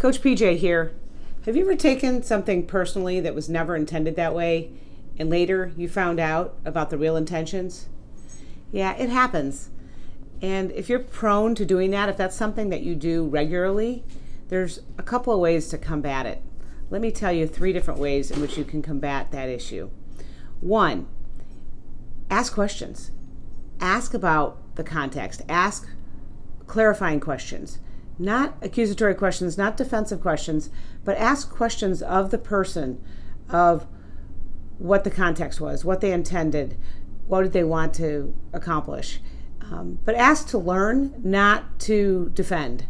Coach PJ here. Have you ever taken something personally that was never intended that way, and later you found out about the real intentions? Yeah, it happens. And if you're prone to doing that, if that's something that you do regularly, there's a couple of ways to combat it. Let me tell you 3 different ways in which you can combat that issue. 1, ask questions. Ask about the context. Ask clarifying questions. Not accusatory questions, not defensive questions, but ask questions of the person, of what the context was, what they intended, what did they want to accomplish. But ask to learn, not to defend.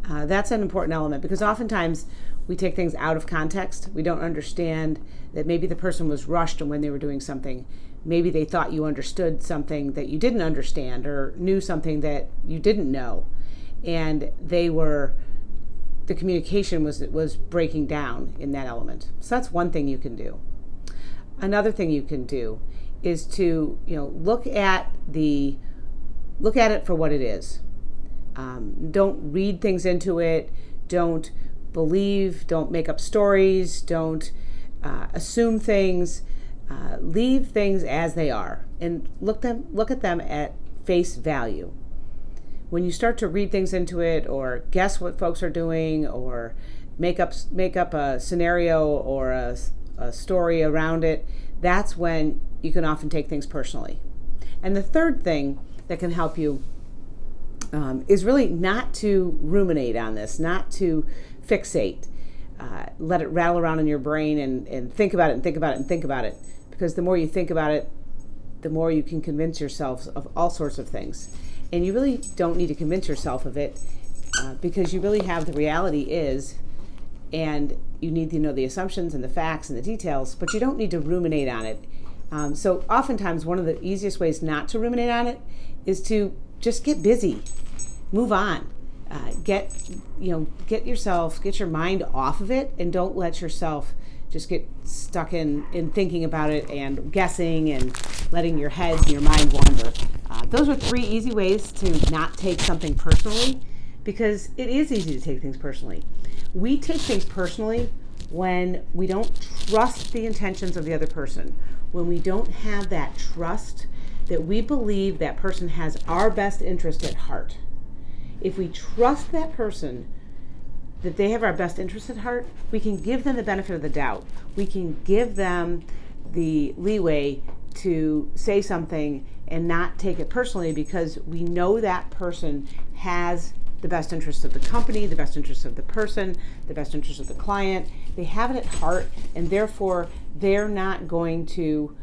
That's an important element, because oftentimes we take things out of context. We don't understand that maybe the person was rushed when they were doing something. Maybe they thought you understood something that you didn't understand, or knew something that you didn't know. And the communication was breaking down in that element. So that's one thing you can do. Another thing you can do is to look at it for what it is. Don't read things into it. Don't believe. Don't make up stories. Don't assume things. Leave things as they are, and look at them at face value. When you start to read things into it, or guess what folks are doing, or make up a scenario or a story around it, that's when you can often take things personally. And the third thing that can help you is really not to ruminate on this, not to fixate. Let it rattle around in your brain and think about it and think about it and think about it. Because the more you think about it, the more you can convince yourself of all sorts of things. And you really don't need to convince yourself of it, because you really have the reality is, and you need to know the assumptions and the facts and the details, but you don't need to ruminate on it. So oftentimes one of the easiest ways not to ruminate on it is to just get busy, move on, get your mind off of it, and don't let yourself just get stuck in thinking about it and guessing and letting your head and your mind wander. Those are 3 easy ways to not take something personally, because it is easy to take things personally. We take things personally when we don't trust the intentions of the other person, when we don't have that trust that we believe that person has our best interest at heart. If we trust that person, that they have our best interest at heart, we can give them the benefit of the doubt. We can give them the leeway to say something and not take it personally, because we know that person has the best interest of the company, the best interest of the person, the best interest of the client. They have it at heart, and therefore they're not going to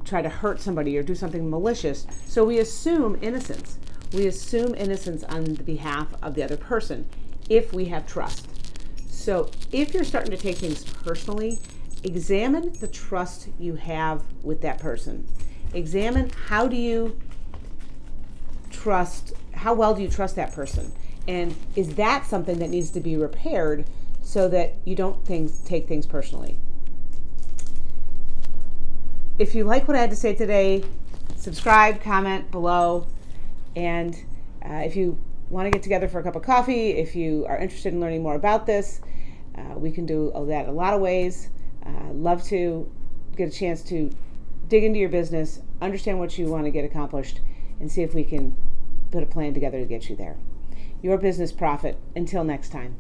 try to hurt somebody or do something malicious. So we assume innocence. We assume innocence on the behalf of the other person if we have trust. So if you're starting to take things personally, examine the trust you have with that person. Examine how well do you trust that person? And is that something that needs to be repaired so that you don't take things personally? If you like what I had to say today, subscribe, comment below, and if you want to get together for a cup of coffee, if you are interested in learning more about this, we can do that in a lot of ways. Love to get a chance to dig into your business, understand what you want to get accomplished, and see if we can put a plan together to get you there. Your business profit. Until next time.